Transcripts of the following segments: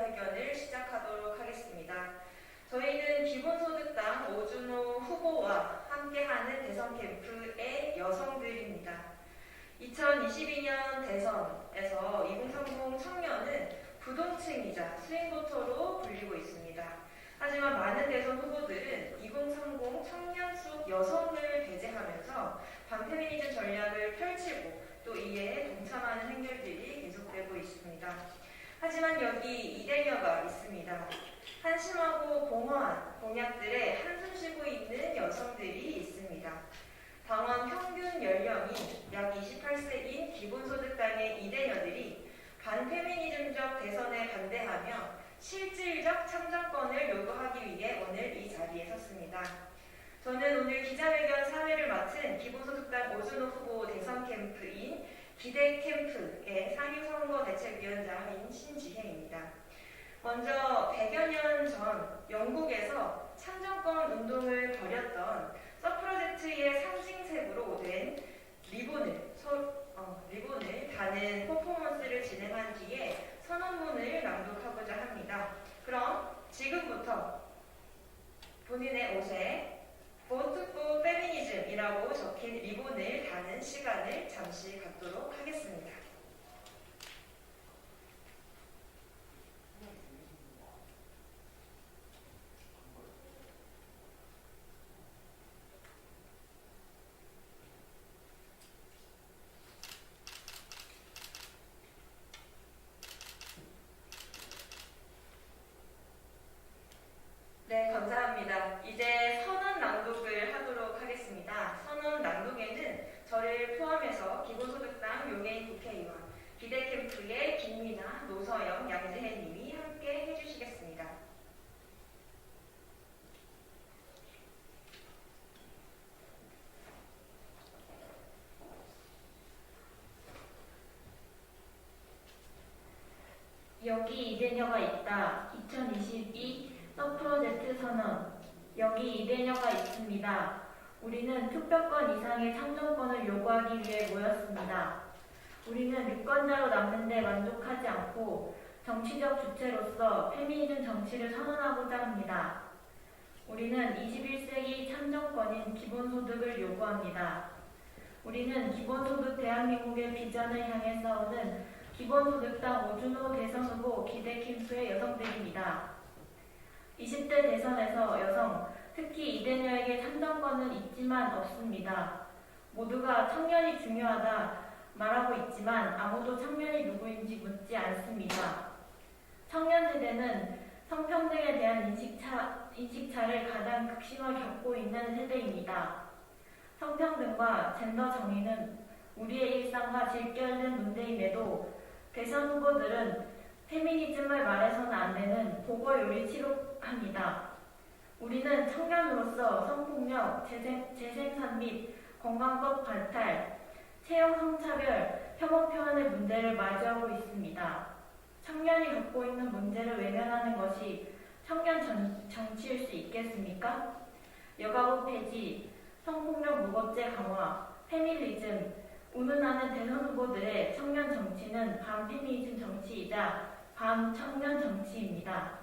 기자회견을 시작하도록 하겠습니다. 저희는 기본소득당 오준호 후보와 함께하는 대선 캠프의 여성들입니다. 2022년 대선에서 2030 청년은 부동층이자 스윙보터로 불리고 있습니다. 하지만 많은 대선 후보들은 2030 청년 속 여성을 배제하면서 반페미니즘 전략을 펼치고 또 이에 동참하는 행렬들이 계속되고 있습니다. 하지만 여기 이대녀가 있습니다. 한심하고 공허한 공약들에 한숨 쉬고 있는 여성들이 있습니다. 당원 평균 연령이 약 28세인 기본소득당의 이대녀들이 반페미니즘적 대선에 반대하며 실질적 참정권을 요구하기 위해 오늘 이 자리에 섰습니다. 저는 오늘 기자회견 사회를 맡은 기본소득당 오준호 후보 대선 캠프인 기대 캠프의 상임선거대책위원장인 신지혜입니다. 먼저 100여 년 전 영국에서 참정권 운동을 벌였던 서프라제트의 상징색으로 된 리본을 다는 퍼포먼스를 진행한 뒤에 선언문을 낭독하고자 합니다. 그럼 지금부터 본인의 옷에 Vote for Feminism이라고 적힌 리본을 다는 시간을 잠시 갖도록 하겠습니다. 네, 감사합니다. 이제 선언 낭독을 하도록 하겠습니다. 선언 낭독에는 저를 포함해서 기본소득당 용해인 국회의원, 기대캠프의 김미나, 노서영, 양재혜 님이 함께 해주시겠습니다. 여기 이대녀가 있다. 2022 서프로젝트 선언. 여기 이대녀가 있습니다. 우리는 투표권 이상의 참정권을 요구하기 위해 모였습니다. 우리는 유권자로 남는 데 만족하지 않고 정치적 주체로서 페미니즘 정치를 선언하고자 합니다. 우리는 21세기 참정권인 기본소득을 요구합니다. 우리는 기본소득 대한민국의 비전을 향해 싸우는 기본소득당 오준호 대선 후보 기대 캠프의 여성들입니다. 20대 대선에서 여성, 특히 이대녀에게 참정권은 있지만 없습니다. 모두가 청년이 중요하다 말하고 있지만 아무도 청년이 누구인지 묻지 않습니다. 청년 세대는 성평등에 대한 인식차를 가장 극심하게 겪고 있는 세대입니다. 성평등과 젠더 정의는 우리의 일상과 직결된 문제임에도 대선 후보들은 페미니즘을 말해서는 안 되는 보궐요리 취급합니다. 우리는 청년으로서 성폭력, 재생산 및 건강법 발달, 채용 성차별, 혐오 표현의 문제를 마주하고 있습니다. 청년이 겪고 있는 문제를 외면하는 것이 청년 정치일 수 있겠습니까? 여가부 폐지, 성폭력 무고죄 강화, 페미니즘, 운운하는 대선 후보들의 청년 정치는 반페미니즘 정치이자 반청년 정치입니다.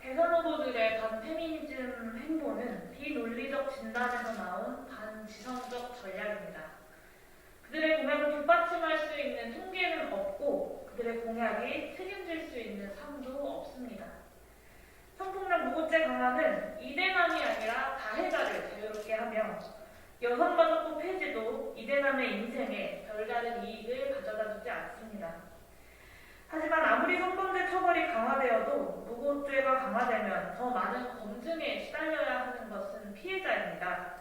대선 후보들의 반페미니즘 행보는 비논리적 진단에서 나온 반지성적 전략입니다. 그들의 공약을 뒷받침할 수 있는 통계는 없고 그들의 공약이 책임질 수 있는 삶도 없습니다. 성폭력 무고죄 강화는 이대남이 아니라 가해자를 자유롭게 하며 여성가족부 폐지도 이대남의 인생에 별다른 이익을 가져다 주지 않습니다. 하지만 아무리 성범죄 처벌이 강화되어도 무고죄가 강화되면 더 많은 검증에 시달려야 하는 것은 피해자입니다.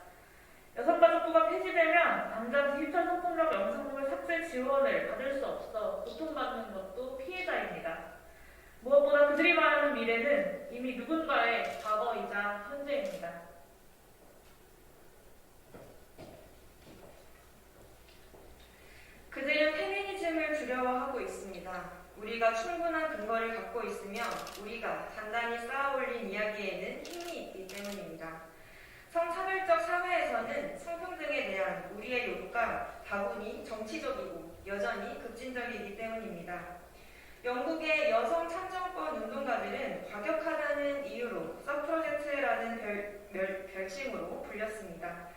여성가족부가 폐지되면 당장 디지털 성폭력 영상물 삭제 지원을 받을 수 없어 고통받는 것도 피해자입니다. 무엇보다 그들이 말하는 미래는 이미 누군가의 과거이자 현재입니다. 그들은 페미니즘을 두려워하고 있습니다. 우리가 충분한 근거를 갖고 있으며 우리가 단단히 쌓아올린 이야기에는 힘이 있기 때문입니다. 성차별적 사회에서 한국에서는 성평등에 대한 우리의 요구가 다분히 정치적이고 여전히 급진적이기 때문입니다. 영국의 여성 참정권 운동가들은 과격하다는 이유로 서프로제트라는 별칭으로 불렸습니다.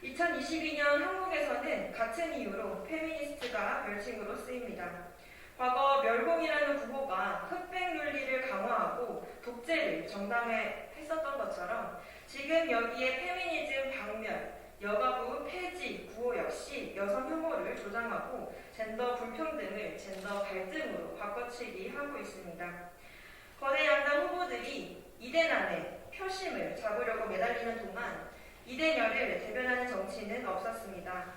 2022년 한국에서는 같은 이유로 페미니스트가 별칭으로 쓰입니다. 과거 멸공이라는 구호가 흑백 논리를 강화하고 독재를 정당화했었던 것처럼 지금 여기에 페미니즘 방면, 여가부 폐지 구호 역시 여성 혐오를 조장하고 젠더 불평등을 젠더 갈등으로 바꿔치기 하고 있습니다. 거대 양당 후보들이 이대 안에 표심을 잡으려고 매달리는 동안 이대녀를 대변하는 정치는 없었습니다.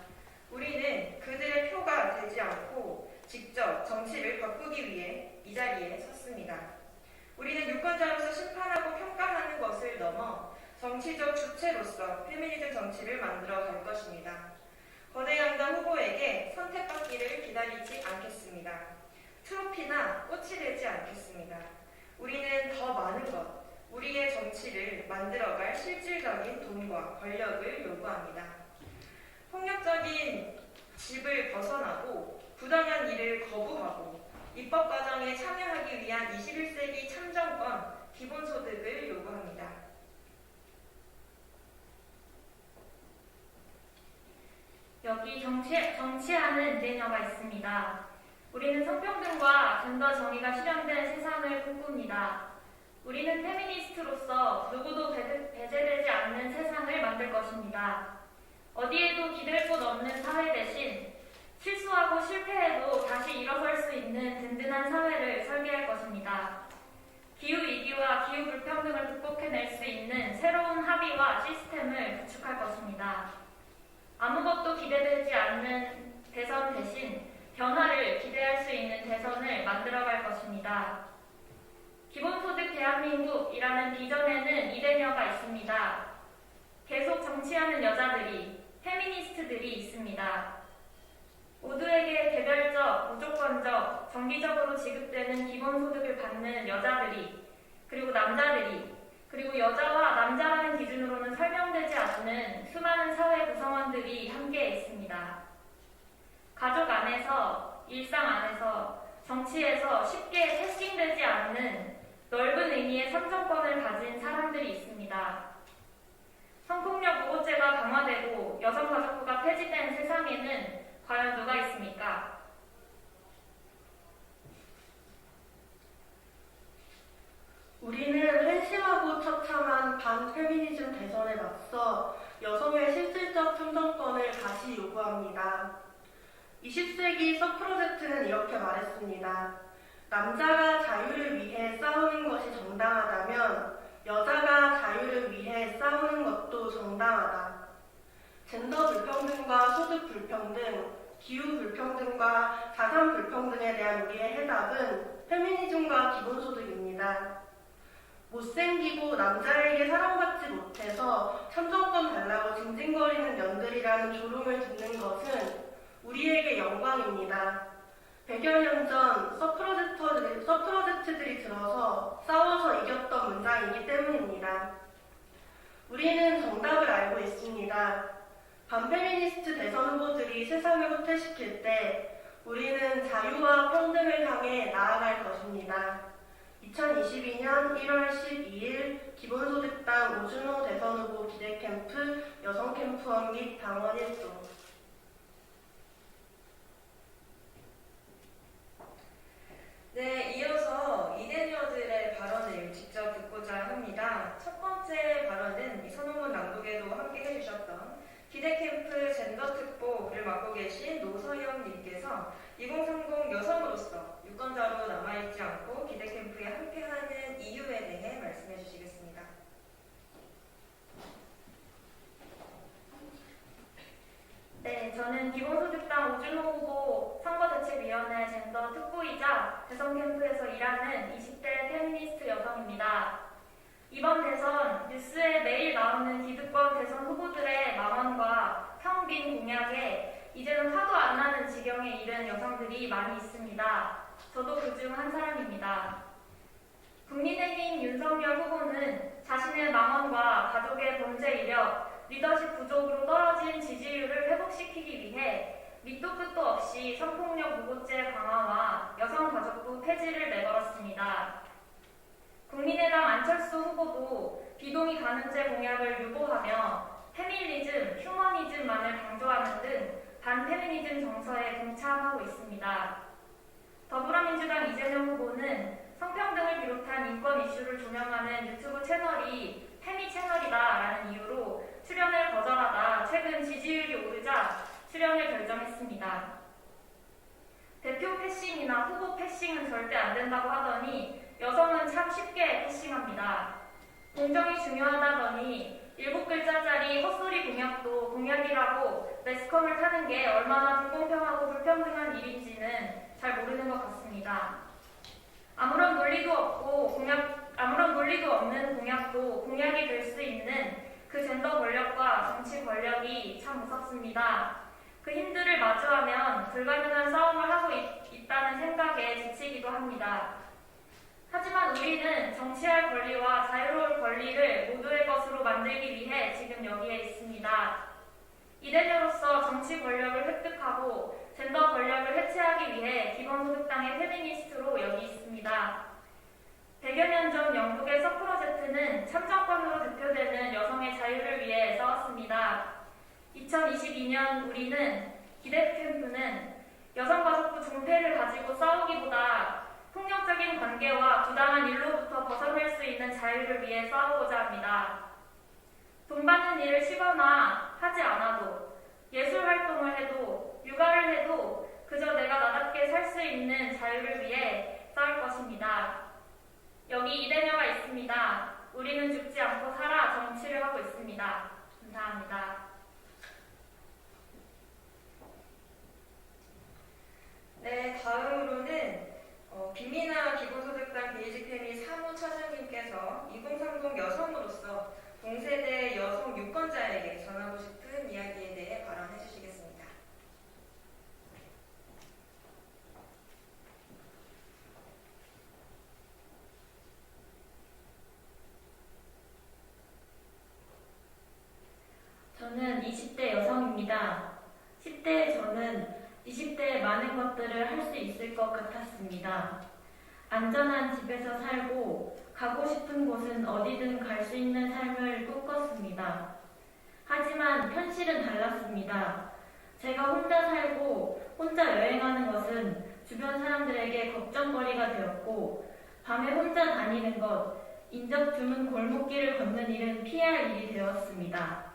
우리는 그들의 표가 되지 않고 직접 정치를 바꾸기 위해 이 자리에 섰습니다. 우리는 유권자로서 심판하고 평가하는 것을 넘어 정치적 주체로서 페미니즘 정치를 만들어 갈 것입니다. 거대 양당 후보에게 선택받기를 기다리지 않겠습니다. 트로피나 꽃이 되지 않겠습니다. 우리는 더 많은 것, 우리의 정치를 만들어갈 실질적인 돈과 권력을 요구합니다. 폭력적인 집을 벗어나고 부당한 일을 거부하고 입법 과정에 참여하기 위한 21세기 참정권, 기본소득을 요구합니다. 여기 정치하는 이대녀가 있습니다. 우리는 성평등과 젠더 정의가 실현된 세상을 꿈꿉니다. 우리는 페미니스트로서 누구도 배제되지 않는 세상을 만들 것입니다. 어디에도 기댈 곳 없는 사회 대신 실수하고 실패해도 다시 일어설 수 있는 든든한 사회를 설계할 것입니다. 기후위기와 기후불평등을 극복해낼 수 있는 새로운 합의와 시스템을 구축할 것입니다. 아무것도 기대되지 않는 대선 대신 변화를 기대할 수 있는 대선을 만들어갈 것입니다. 기본소득 대한민국이라는 비전에는 이대녀가 있습니다. 계속 정치하는 여자들이, 페미니스트들이 있습니다. 모두에게 개별적, 무조건적, 정기적으로 지급되는 기본소득을 받는 여자들이, 그리고 남자들이, 그리고 여자와 남자라는 기준으로는 설명되지 않는 수많은 사회 구성원들이 함께 있습니다. 가족 안에서, 일상 안에서, 정치에서 쉽게 패싱되지 않는 넓은 의미의 참정권을 가진 사람들이 있습니다. 성폭력 보호제가 강화되고 여성가족부가 폐지된 세상에는 과연 누가 있습니까? 우리는 한심하고 처참한 반페미니즘 대선에 맞서 여성의 실질적 참정권을 다시 요구합니다. 20세기 서프로제트는 이렇게 말했습니다. 남자가 자유를 위해 싸우는 것이 정당하다면 여자가 자유를 위해 싸우는 것도 정당하다. 젠더 불평등과 소득 불평등, 기후 불평등과 자산 불평등에 대한 우리의 해답은 페미니즘과 기본소득입니다. 못생기고 남자에게 사랑받지 못해서 참정권 달라고 징징거리는 년들이라는 조롱을 듣는 것은 우리에게 영광입니다. 100여 년 전 서프로제트들이 들어서 싸워서 이겼던 문장이기 때문입니다. 우리는 정답을 알고 있습니다. 반페미니스트 대선 후보들이 세상을 후퇴시킬 때 우리는 자유와 평등을 향해 나아갈 것입니다. 2022년 1월 12일 기본소득당 오준호 대선 후보 기대캠프 여성캠프원 및 당원 1조. 네, 이어서 이대녀들의 발언을 직접 듣고자 합니다. 첫 번째 발언은 이 선호문 낭독에도 함께 해주셨던 기대캠프 젠더특보를 맡고 계신 노서영님께서 2030 여성으로서 유권자로 남아있지 않고 기대캠프에 함께하는 이유에 대해 말씀해 주시겠습니다. 네, 저는 기본소득당 오준호 후보 선거대책위원회 젠더 특보이자 대선 캠프에서 일하는 20대 페미니스트 여성입니다. 이번 대선 뉴스에 매일 나오는 기득권 대선 후보들의 망언과 텅빈 공약에 이제는 화도 안 나는 지경에 이른 여성들이 많이 있습니다. 저도 그중 한 사람입니다. 국민의힘 윤석열 후보는 자신의 망언과 가족의 범죄 이력, 리더십 부족으로 떨어진 지지율을 회복시키기 위해 밑도 끝도 없이 성폭력 무고죄 강화와 여성가족부 폐지를 내걸었습니다. 국민의당 안철수 후보도 비동의 가늠죄 공약을 유보하며 페미니즘, 휴머니즘만을 강조하는 등 반페미니즘 정서에 동참하고 있습니다. 더불어민주당 이재명 후보는 성평등을 비롯한 인권 이슈를 조명하는 유튜브 채널이 페미 채널이다라는 이유로 출연을 거절하다 최근 지지율이 오르자 출연을 결정했습니다. 대표 패싱이나 후보 패싱은 절대 안 된다고 하더니 여성은 참 쉽게 패싱합니다. 공정이 중요하다더니 7글자짜리 헛소리 공약도 공약이라고 매스컴을 타는 게 얼마나 불공평하고 불평등한 일인지는 잘 모르는 것 같습니다. 아무런 논리도 없는 공약도 공약이 될 수 있는 그 젠더 권력과 정치 권력이 참 무섭습니다. 그 힘들을 마주하면 불가능한 싸움을 하고 있다는 생각에 지치기도 합니다. 하지만 우리는 정치할 권리와 자유로울 권리를 모두의 것으로 만들기 위해 지금 여기에 있습니다. 이대녀로서 정치 권력을 획득하고 젠더 권력을 해체하기 위해 기본소득당의 페미니스트로 여기 있습니다. 100여 년 전 영국의 서프러제트는 참정권으로 대표되는 여성의 자유를 위해 싸웠습니다. 2022년 우리는 기대캠프는 여성가족부 존폐를 가지고 싸우기보다 폭력적인 관계와 부당한 일로부터 벗어날 수 있는 자유를 위해 싸우고자 합니다. 돈 받는 일을 쉬거나 하지 않아도, 예술 활동을 해도, 육아를 해도 그저 내가 나답게 살 수 있는 자유를 위해 싸울 것입니다. 여기 이대녀가 있습니다. 우리는 죽지 않고 살아 정치를 하고 있습니다. 감사합니다. 네, 다음으로는 김민아 기본소득당 베이직페미 사무처장님께서 2030 여성으로서 동세대 여성 유권자에게 전하고 싶은 이야기에 대해 발언해 주시겠습니다. 저는 20대 여성입니다. 10대의 저는 20대에 많은 것들을 할 수 있을 것 같았습니다. 안전한 집에서 살고 가고 싶은 곳은 어디든 갈 수 있는 삶을 꿈꿨습니다. 하지만 현실은 달랐습니다. 제가 혼자 살고 혼자 여행하는 것은 주변 사람들에게 걱정거리가 되었고, 밤에 혼자 다니는 것, 인적 드문 골목길을 걷는 일은 피해야 할 일이 되었습니다.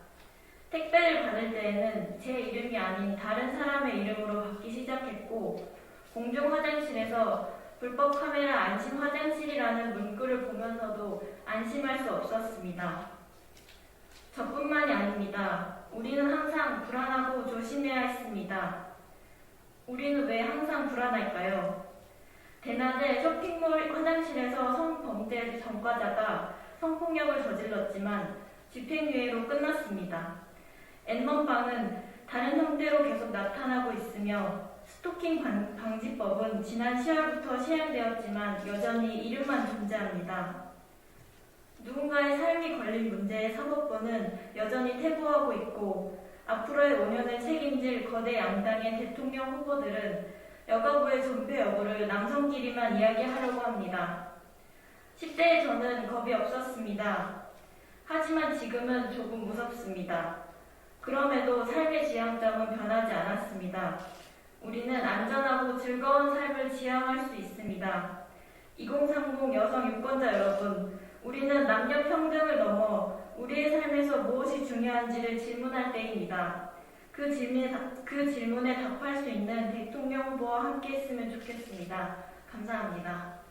택배를 받을 때에는 제 이름이 아닌 다른 사람의 이름으로 받기 시작했고, 공중 화장실에서 불법 카메라 안심 화장실이라는 문구를 보면서도 안심할 수 없었습니다. 저뿐만이 아닙니다. 우리는 항상 불안하고 조심해야 했습니다. 우리는 왜 항상 불안할까요? 대낮에 쇼핑몰 화장실에서 성범죄 전과자가 성폭력을 저질렀지만 집행유예로 끝났습니다. N번방은 다른 형태로 계속 나타나고 있으며, 스토킹 방지법은 지난 10월부터 시행되었지만 여전히 이름만 존재합니다. 누군가의 삶이 걸린 문제의 사법부는 여전히 태보하고 있고, 앞으로의 5년을 책임질 거대 양당의 대통령 후보들은 여가부의 존폐 여부를 남성끼리만 이야기하려고 합니다. 10대의 저는 겁이 없었습니다. 하지만 지금은 조금 무섭습니다. 그럼에도 삶의 지향점은 변하지 않았습니다. 우리는 안전하고 즐거운 삶을 지향할 수 있습니다. 2030 여성 유권자 여러분, 우리는 남녀 평등을 넘어 우리의 삶에서 무엇이 중요한지를 질문할 때입니다. 그 질문에 답할 수 있는 대통령 후보와 함께 했으면 좋겠습니다. 감사합니다.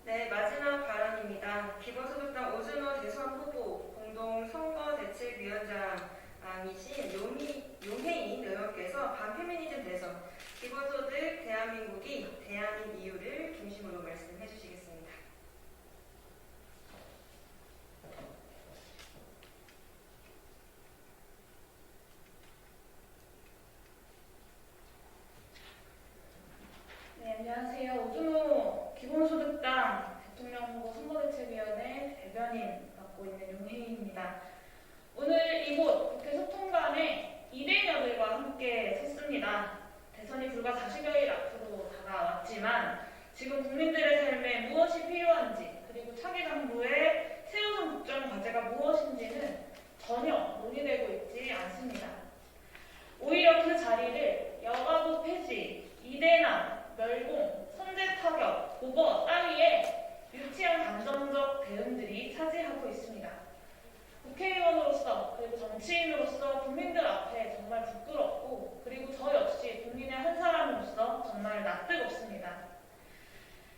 네, 마지막 발언입니다. 기본소득당 오준호 대선 후보 공동 선거대책위원장이신 용혜인 의원께서 반페미니즘 대선 기본소득 대한민국이 대안인 이유를 중심으로 말씀해 주시겠습니다. 네, 안녕하세요. 오준호 기본소득당 대통령 후보 선거대책위원회 대변인 맡고 있는 용혜인입니다. 오늘 이곳 국회 소통관에 이대녀들과 함께 섰습니다. 대선이 불과 40여일 앞으로 다가왔지만 지금 국민들의 삶에 무엇이 필요한지 그리고 차기 정부의 최우선 국정 과제가 무엇인지는 전혀 논의되고 있지 않습니다. 오히려 그 자리를 여가부 폐지, 이대남, 멸공, 선제 타격, 고거 따위의 유치한 감정적 대응들이 차지하고 있습니다. 국회의원으로서 그리고 정치인으로서 국민들 앞에 정말 부끄럽고 그리고 저 역시 국민의 한 사람으로서 정말 낯뜨겁습니다.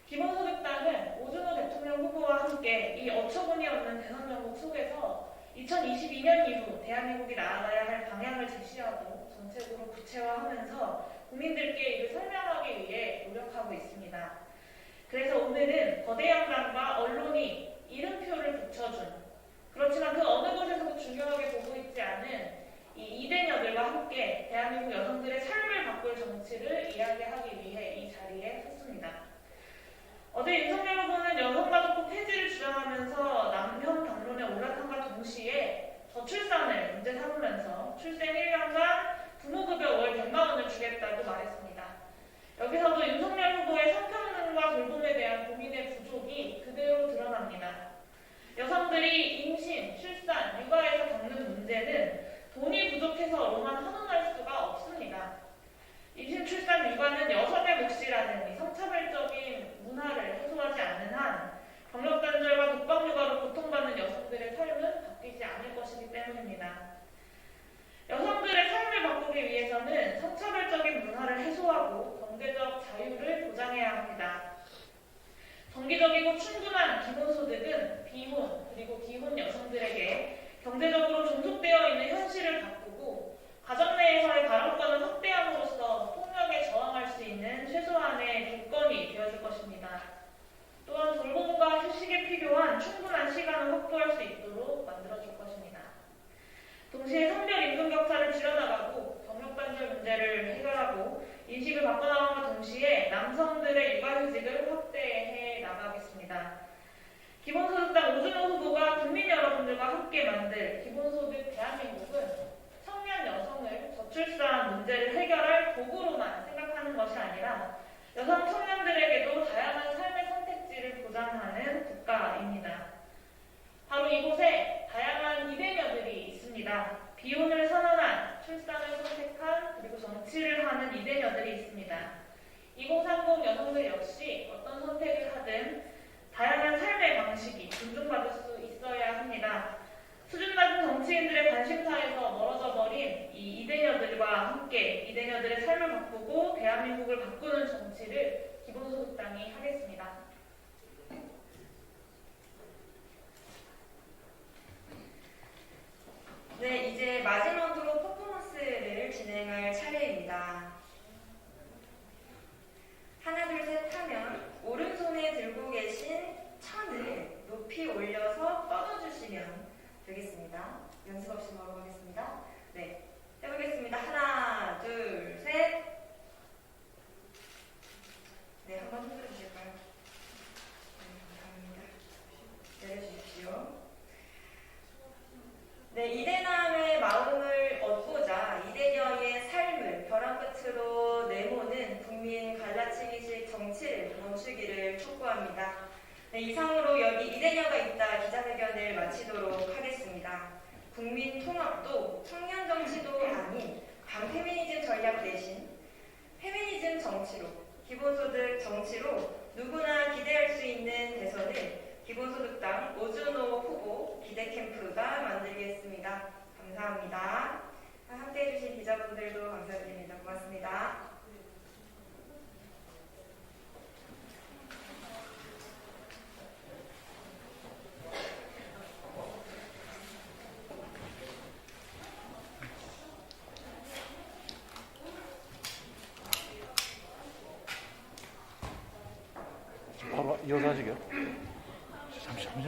기본소득당은 오준호 대통령 후보와 함께 이 어처구니 없는 대선 정국 속에서 2022년 이후 대한민국이 나아가야 할 방향을 제시하고 정책으로 구체화하면서 국민들께 이를 설명하기 위해 노력하고 있습니다. 그래서 오늘은 거대 양당과 언론이 이름표를 붙여준 그렇지만 그 어느 곳에서도 중요하게 보고 있지 않은 이 이대녀들과 함께 대한민국 여성들의 삶을 바꿀 정치를 이야기하기 위해 이 자리에 섰습니다. 어제 윤석열 후보는 여성가족부 폐지를 주장하면서 남편 당론에 올라탄과 동시에 저출산을 문제 삼으면서 출생 1년간 부모급여 월 100만 원을 주겠다고 말했습니다. 여기서도 윤석열 후보의 성평등과 돌봄에 대한 고민의 부족이 그대로 드러납니다. 여성들이 임신, 출산, 육아에서 겪는 문제는 돈이 부족해서로만 환원할 수가 없습니다. 임신, 출산, 육아는 여성의 몫이라는 이 성차별적인 문화를 해소하지 않는 한 경력단절과 독박육아로 고통받는 여성들의 삶은 바뀌지 않을 것이기 때문입니다. 여성들의 삶을 바꾸기 위해서는 성차별적인 문화를 해소하고 경제적 자유를 보장해야 합니다. 정기적이고 충분한 기본소득은 비혼 그리고 기혼 여성들에게 경제적으로 종속되어 있는 현실을 바꾸고 가정 내에서의 발언권을 확대함으로써 폭력에 저항할 수 있는 최소한의 조건이 되어줄 것입니다. 또한 돌봄과 휴식에 필요한 충분한 시간을 확보할 수 있도록 만들어줄 것입니다. 동시에 성별 임금 격차를 줄여나가고 경력단절 문제를 해결하고 인식을 바꿔나감과 동시에 남성들의 육아휴직을 확대해 나가겠습니다. 기본소득당 오준호 후보가 국민 여러분들과 함께 만들 기본소득 대한민국은 청년 여성을 저출산 문제를 해결할 도구로만 생각하는 것이 아니라 여성 청년들에게도 다양한 삶의 선택지를 보장하는 국가입니다. 바로 이곳에 다양한 이대녀들이 있습니다. 비혼을 선언한, 출산을 선택한, 그리고 정치를 하는 이대녀들이 있습니다. 2030 여성들 역시 어떤 선택을 하든 다양한 삶의 방식이 존중받을 수 있어야 합니다. 수준 낮은 정치인들의 관심사에서 멀어져 버린 이 이대녀들과 함께 이대녀들의 삶을 바꾸고 대한민국을 바꾸는 정치를 기본소득당이 하겠습니다. 네, 이제 마지막으로 퍼포먼스를 진행할 차례입니다. 하나, 둘, 셋 하면 오른손에 들고 계신 천을 높이 올려서 뻗어주시면 되겠습니다. 연습 없이 바로 가겠습니다. 네, 해보겠습니다. 하나, 둘, 셋. 네, 한번 흔들어 주실까요? 네, 감사합니다. 내려주십시오. 네, 이대남의 마음을 얻고자 이대녀의 삶을 벼랑 끝으로 내모는 국민 갈라치기식 정치를 멈추기를 촉구합니다. 네, 이상으로 여기 이대녀가 있다 기자회견을 마치도록 하겠습니다. 국민 통합도 청년 정치도 아닌 반페미니즘 전략 대신 페미니즘 정치로, 기본소득 정치로 누구나 기대할 수 있는 대선을 기본소득당 오준호 후보 기대캠프가 만들겠습니다. 감사합니다. 함께해 주신 기자분들도 감사드립니다. 고맙습니다. 바로 이어서 하시게요. 잠시만.